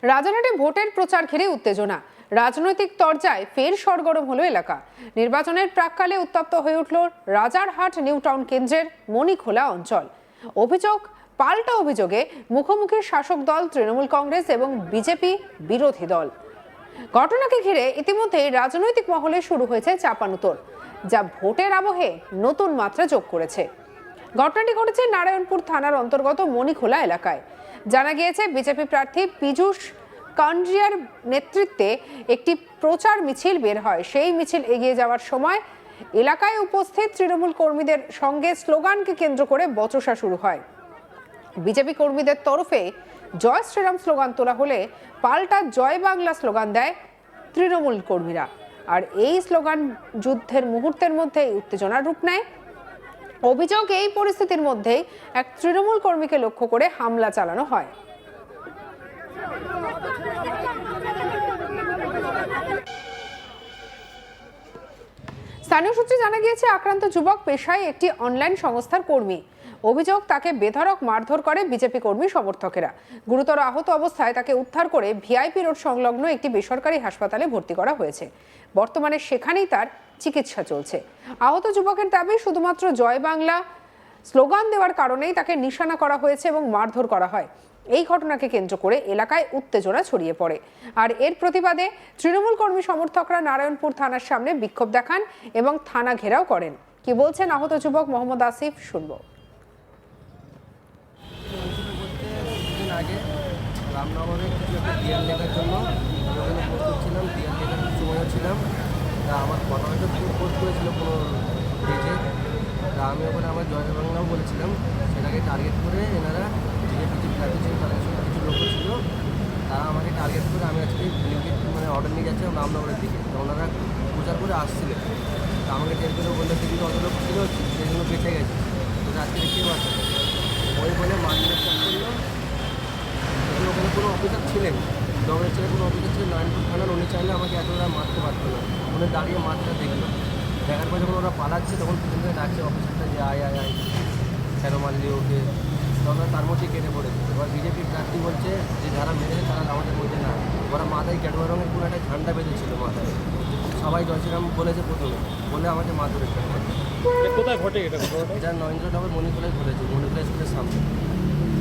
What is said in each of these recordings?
রাজারহাটে ভোটের প্রচার ঘিরে উত্তেজনা, রাজনৈতিক তরজায় ফের সরগরম হলো এলাকা। নির্বাচনের প্রাক্কালে উত্তপ্ত হয়ে উঠল রাজারহাট নিউ টাউন কেন্দ্রের মণিখোলা অঞ্চল। অভিযোগ পাল্টা অভিযোগে মুখোমুখি শাসক দল তৃণমূল কংগ্রেস এবং বিজেপি বিরোধী দল। ঘটনাকে ঘিরে ইতিমধ্যেই রাজনৈতিক মহলে শুরু হয়েছে চাপানুতোর, যা ভোটের আবহে নতুন মাত্রা যোগ করেছে। ঘটনাটি ঘটেছে নারায়ণপুর থানার অন্তর্গত মণিখোলা এলাকায়। জানা গিয়েছে, বিজেপি প্রার্থী পীযূষ কান্ড্রিয়ার নেতৃত্বে একটি প্রচার মিছিল বের হয়। সেই মিছিল এগিয়ে যাওয়ার সময় এলাকায় উপস্থিত তৃণমূল কর্মীদের সঙ্গে স্লোগানকে কেন্দ্র করে বচসা শুরু হয়। বিজেপি কর্মীদের তরফে জয় শ্রীরাম স্লোগান তোলা হলে পাল্টা জয় বাংলা স্লোগান দেয় তৃণমূল কর্মীরা। আর এই স্লোগান যুদ্ধের মুহূর্তের মধ্যেই উত্তেজনার রূপ নেয়। অভিযোগ, এই পরিস্থিতির মধ্যেই এক তৃণমূল কর্মীকে লক্ষ্য করে হামলা চালানো হয়। স্থানীয় সূত্রে জানা গিয়েছে, আক্রান্ত যুবক পেশায় একটি অনলাইন সংস্থার কর্মী। অভিযোগ, তাকে বেধড়ক মারধর করে বিজেপি কর্মী সমর্থকেরা। গুরুতর আহত অবস্থায় তাকে উদ্ধার করে ভিআইপি রোড সংলগ্ন একটি বেসরকারি হাসপাতালে ভর্তি করা হয়েছে। বর্তমানে সেখানেই তার চিকিৎসা চলছে। আহত যুবকের দাবি, শুধুমাত্র জয় বাংলা স্লোগান দেওয়ার কারণেই তাকে নিশানা করা হয়েছে এবং মারধর করা হয়। এই ঘটনাকে কেন্দ্র করে এলাকায় উত্তেজনা ছড়িয়ে পড়ে। আর এর প্রতিবাদে তৃণমূল কর্মী সমর্থকরা নারায়ণপুর থানার সামনে বিক্ষোভ দেখান এবং থানা ঘেরাও করেন। কি বলছেন আহত যুবক মোহাম্মদ আসিফ, শুনব। আগে রামনগরে কিছু একটা ডিয়ার লেখার জন্য ওখানে প্রস্তুত ছিলাম, ডিয়ার লেখার সময়ও ছিলাম। তা আমার কথা হয়তো পোস্ট করেছিল কোনো পেজে। তা আমি ওখানে আমার জয় বাংলাও বলেছিলাম। সেটাকে টার্গেট করে এনারা যে বিজেপি প্রার্থী ছিল তাদের সঙ্গে কিছু লোক ছিল, তারা আমাকে টার্গেট করে আমি আজকে মানে অর্ডার নিয়ে যাচ্ছিলাম রামনগরের দিকে। তো ওনারা প্রচার করে আসছিলেন। তা আমাকে টের করে বললে কিন্তু অত লোক ছিল, সেই জন্য বেঁচে গেছে। তো রাত্রে দেখতে পাচ্ছে ওই বলে মারধরের চেষ্টা করলো। ওখানে কোনো অফিসার ছিলেন, দলের ছেলে কোনো অফিসার ছিলেন নারায়ণপুর থানার। উনি চাইলে আমাকে এতটা মারতে পারতো না। উনি দাঁড়িয়ে মারটা দেখলো, দেখার পর যখন ওরা পালাচ্ছে তখন পিছন থেকে ডাকছে অফিসারটা যে আয় আয় আয়, কেন মারলি ওকে। তখন তার মধ্যেই কেটে পড়েছে। এবার বিজেপি প্রার্থী বলছে যে যারা মেরেছে তারা আমাদের মধ্যে না। ওরা মাথায় গেরুয়া রঙের কোনো একটা ঝান্ডা বেঁধেছিল মাথায়। সবাই জয় শ্রীরাম বলেছে প্রথমে, বলে আমাকে মারধরের চেষ্টা। কোথায় ঘটে এটা? এটা নরেন্দ্রনগর মণিখোলায় ঘটেছে, মণিখোলা স্কুলের সামনে।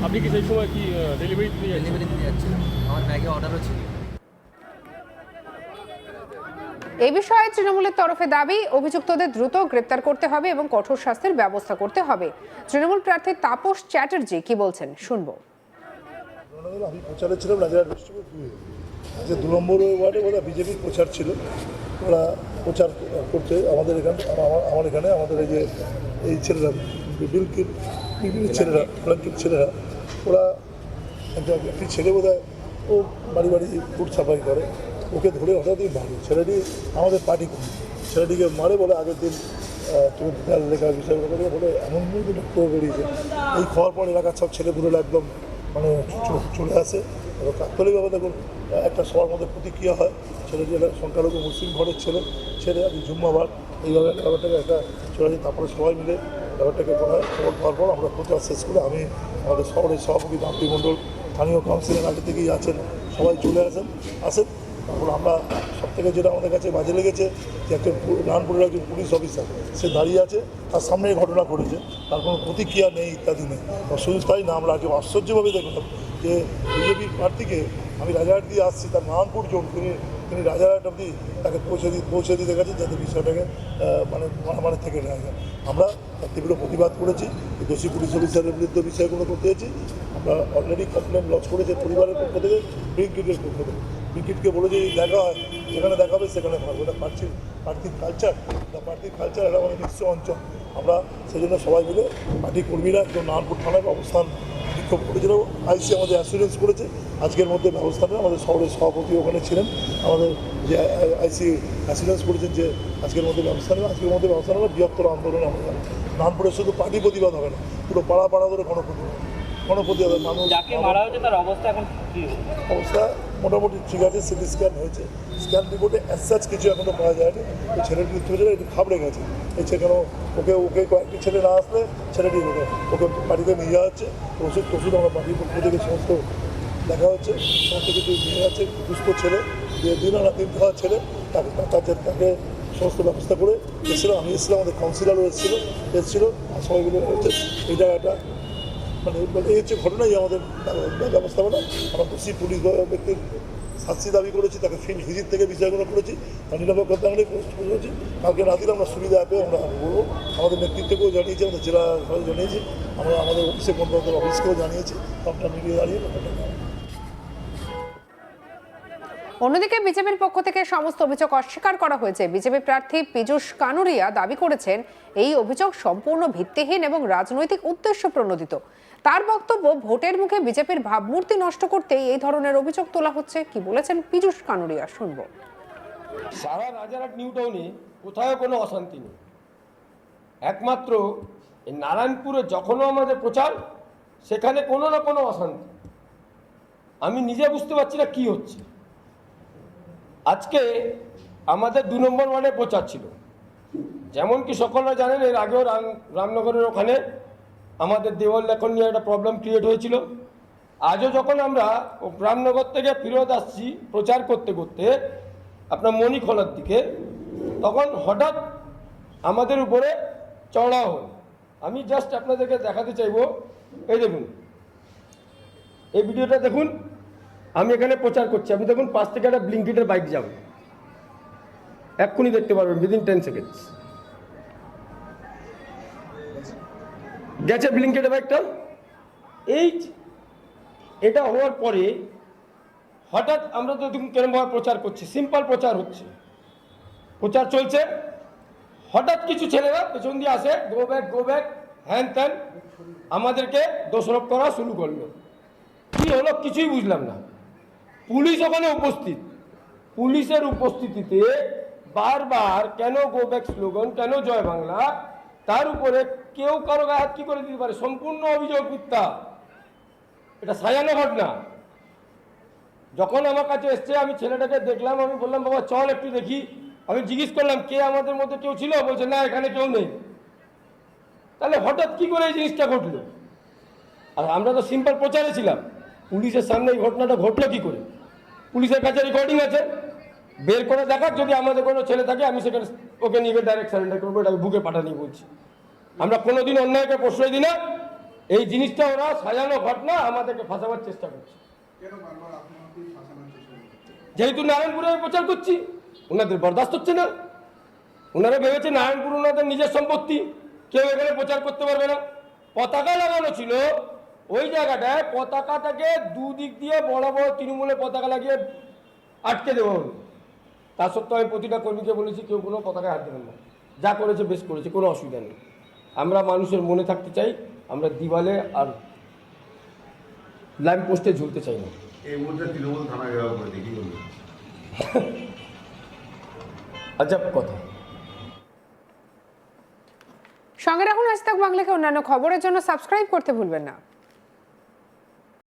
আপনি কি সেই সময় কি ডেলিভারি দিতে যাচ্ছিলাম? আমার ব্যাগে অর্ডারও ছিল। এই বিষয়ে তৃণমূলের তরফে দাবি, অভিযুক্তদের দ্রুত গ্রেপ্তার করতে হবে এবং কঠোর শাস্তির ব্যবস্থা করতে হবে। তৃণমূল প্রার্থী তাপস চ্যাটার্জি কি বলছেন, শুনবো। আমি প্রচারে ছিলাম রাজারহাট ডিস্ট্রিক্টের 2-এ। আজকে 2 নম্বর ওয়ার্ডে ওরা বিজেপির প্রচার ছিল। ওরা প্রচার করতে আমাদের এখানে আমাদের এই যে এই ছেলেরা বিলকির ছেলেরা ব্ল্যাঙ্কির ছেলেরা, ওরা একটি ছেলে বোধহয় ও বাড়ি বাড়ি ফুট সাফাই করে, ওকে ধরে হঠাৎই মারে। ছেলেটি আমাদের পার্টি করে, ছেলেটিকে মারে বলে আগের দিন তুমি লেখার বিষয় বলে এমন করে বেরিয়েছে। এই খাওয়ার পর এলাকার সব ছেলেগুলো একদম মানে চলে আসে। এবং তাৎক্ষণিকভাবে দেখুন একটা সবার মধ্যে প্রতিক্রিয়া হয়। ছেলেটি একটা সংখ্যালঘু মুসলিম ঘরের ছেলে আমি জুম্মাবার এইভাবে ব্যাপারটাকে একটা চলে আসে। তারপরে সবাই মিলে ব্যাপারটাকে খবর পাওয়ার পর আমরা প্রচার শেষ করে আমি আমাদের শহরের সভাপতি বাপি মণ্ডল, স্থানীয় কাউন্সিলর আগে থেকেই আছেন, সবাই চলে আসেন। তারপর আমরা সবথেকে যেটা আমাদের কাছে বাজে লেগেছে যে একটা নারায়ণপুরের একজন পুলিশ অফিসার সে দাঁড়িয়ে আছে, তার সামনে এই ঘটনা ঘটেছে, তার কোনো প্রতিক্রিয়া নেই ইত্যাদি নেই। শুধু তাই না, আমরা আগে আশ্চর্যভাবে দেখলাম যে বিজেপির প্রার্থীকে আমি রাজারহাট দিয়ে আসছি, তার নারায়ণপুর জোন তিনি রাজারহাট অবধি তাকে পৌঁছে দিতে গেছেন, যাতে বিষয়টাকে মানে থেকে নেওয়া যায়। আমরা তার তীব্র প্রতিবাদ করেছি। দোষী পুলিশ অফিসারের বিরুদ্ধে বিষয়গুলো করতে হয়েছি। আমরা অলরেডি কমপ্লেন লজ করেছি পরিবারের পক্ষ থেকে, ব্রিগেডের পক্ষ থেকে। ব্রিগেডকে বলেছি দেখা হয়, যেখানে দেখা হবে সেখানে পারবো। এটা পার্টির কালচার এটা আমাদের নিঃস্ব অঞ্চল। আমরা সেই জন্য সবাই মিলে পার্টি কর্মীরা একদম নারায়ণপুর থানার অবস্থান বিক্ষোভ করেছিল। আইসি আমাদের অ্যাসুরেন্স করেছে আজকের মধ্যে ব্যবস্থা নেবে। আমাদের শহরের সভাপতি ওখানে ছিলেন, আমাদের যে আইসি অ্যাসুরেন্স করেছেন যে আজকের মধ্যে ব্যবস্থা নেবে। আজকের মধ্যে ব্যবস্থা নেবে বৃহত্তর আন্দোলন। আমরা নারায়ণপুরের শুধু পার্টি প্রতিবাদ হবে না, পুরো পাড়া ধরে গণপ্রতিবাদ মানুষ। যাকে মারা হয়েছে তার অবস্থা এখন কি? অবস্থা মোটামুটি ঠিক আছে। সিটি স্ক্যান হয়েছে, স্ক্যান রিপোর্টে অ্যাসাচ কিছু এখনও পাওয়া যায়নি। ওই ছেলেটি হয়েছিল একটু খাবড়ে গেছে। এই কেন ওকে কয়েকটি ছেলে না আসলে ছেলেটি ওকে বাড়িতে নিয়ে যাওয়া হচ্ছে। ওষুধ আমরা পার্টির পক্ষ থেকে সমস্ত দেখা হচ্ছে সমস্ত কিছু নিয়ে আছে, দুস্থ ছেলে, দিন আনা দিন খাওয়া ছেলে, তাকে সমস্ত ব্যবস্থা করে এসেছিলাম। আমি এসেছিলাম, আমাদের কাউন্সিলারও এসেছিল, আর সবাইগুলো হচ্ছে এই জায়গাটা মানে এই হচ্ছে ঘটনাই আমাদের ব্যবস্থাপনা। আমরা দোষী পুলিশ ব্যক্তির শাস্তি দাবি করেছি, তাকে ফিল্ড ভিজিট থেকে বিষয়গুলো করেছি, তার নিরাপত্তা আমরা করেছি। কালকে রাতে আমরা সুবিধা পেয়ে আমরা বলবো, আমাদের নেতৃত্বকেও জানিয়েছি, আমাদের জেলা সবাই জানিয়েছি, আমরা আমাদের অফিসে কন্ট্রোল অফিসকেও জানিয়েছি, সবটা মিলিয়ে দাঁড়িয়ে অন্যদিকে বিজেপির পক্ষ থেকে সমস্ত অভিযোগ অস্বীকার করা হয়েছে। বিজেপি প্রার্থী পীযূষ কানুরিয়া দাবি করেছেন এই অভিযোগ সম্পূর্ণ ভিত্তিহীন এবং রাজনৈতিক উদ্দেশ্য প্রণোদিত। তার বক্তব্য, ভোটের মুখে বিজেপির ভাবমূর্তি নষ্ট করতে এই ধরনের অভিযোগ তোলা হচ্ছে। কি বলেছেন পীযূষ কানুরিয়া, শুনবো। সারা রাজারহাট নিউ টাউনে কোথাও কোনো অশান্তি নেই, একমাত্র এই নারায়ণপুরে যখনও আমাদের প্রচার, সেখানে কোনো না কোনো অশান্তি। আমি নিজে বুঝতে পারছি না কি হচ্ছে। আজকে আমাদের 2 নম্বর ওয়ার্ডে প্রচার ছিল, যেমন কি সকলরা জানেন এর আগেও রামনগরের ওখানে আমাদের দেওয়াল লেখন নিয়ে একটা প্রবলেম ক্রিয়েট হয়েছিল। আজও যখন আমরা রামনগর থেকে ফেরত আসছি প্রচার করতে করতে আপনার মণিখোলার দিকে, তখন হঠাৎ আমাদের উপরে চড়া হল। আমি জাস্ট আপনাদেরকে দেখাতে চাইব, এই দেখুন এই ভিডিওটা দেখুন। আমি এখানে প্রচার করছি, আপনি দেখুন পাশ থেকে একটা ব্লিঙ্কিটের বাইক যাবে, এক্ষুনি দেখতে পারবেন, উইদিন 10 সেকেন্ডস গেছে ব্লিঙ্কিটের বাইকটা। এটা হওয়ার পরে হঠাৎ আমরা তো দেখুন কেরমভাবে প্রচার করছি, সিম্পল প্রচার হচ্ছে, প্রচার চলছে, হঠাৎ কিছু ছেলেরা পেছন দিয়ে আসে, গো ব্যাক হ্যান ত্যান, আমাদেরকে দোষারোপ করা শুরু করলো। কি হলো কিছুই বুঝলাম না। পুলিশ ওখানে উপস্থিত, পুলিশের উপস্থিতিতে বারবার কেন গো ব্যাক স্লোগান, কেন জয় বাংলা, তার উপরে কেউ কারো গায়ে হাত কি করে দিতে পারে? সম্পূর্ণ অভিযোগ মিথ্যা, এটা সাজানো ঘটনা। যখন আমার কাছে এসছে, আমি ছেলেটাকে দেখলাম, আমি বললাম বাবা চল একটু দেখি। আমি জিজ্ঞেস করলাম কে আমাদের মধ্যে কেউ ছিল, বলছে না এখানে কেউ নেই। তাহলে হঠাৎ কি করে এই জিনিসটা ঘটলো? আর আমরা তো সিম্পল প্রচারে ছিলাম, পুলিশের সামনে এই ঘটনাটা ঘটলো কি করে? পুলিশের কাছে রেকর্ডিং আছে, বের করে দেখাক, যদি আমাদের কোনো ছেলে থাকে আমি সেখানে ওকে নিয়ে ডাইরেক্ট সারেন্ডার করবো, এটাকে বুকে পাঠানি বলছি। আমরা কোনোদিন অন্যায়কে প্রশ্রয় দিই না। এই জিনিসটা ওরা সাজানো ঘটনা, আমাদেরকে ফাঁসাবার চেষ্টা করছে। যেহেতু নারায়ণপুরে আমি প্রচার করছি, ওনাদের বরদাস্ত হচ্ছে না। ওনারা ভেবেছে নারায়ণপুর ওনাদের নিজের সম্পত্তি, কেউ এখানে প্রচার করতে পারবে না। পতাকা লাগানো ছিল ওই জায়গাটায়, পতাকাটাকে দুদিক দিয়ে বড় বড় তৃণমূলের পতাকা লাগিয়ে আটকে দেওয়া হলো। তা সত্ত্বেও আমি প্রতিটা কর্মীকে বলেছি কেউ কোনো পতাকায় হাত দেবেন না, যা করেছে বেশ করেছে, কোনো অসুবিধা নেই। আমরা মানুষের মনে থাকতে চাই, আমরা দিওয়ালে আর ল্যাম্প পোস্টে ঝুলতে চাই না। এই মুহূর্তে তৃণমূল থানা ঘেরাও করে দেখি বলুন। আজব কথা। সঙ্গে রাখুন আজ তাক বাংলাকে অন্যান্য খবরের জন্য সাবস্ক্রাইব করতে ভুলবেন না।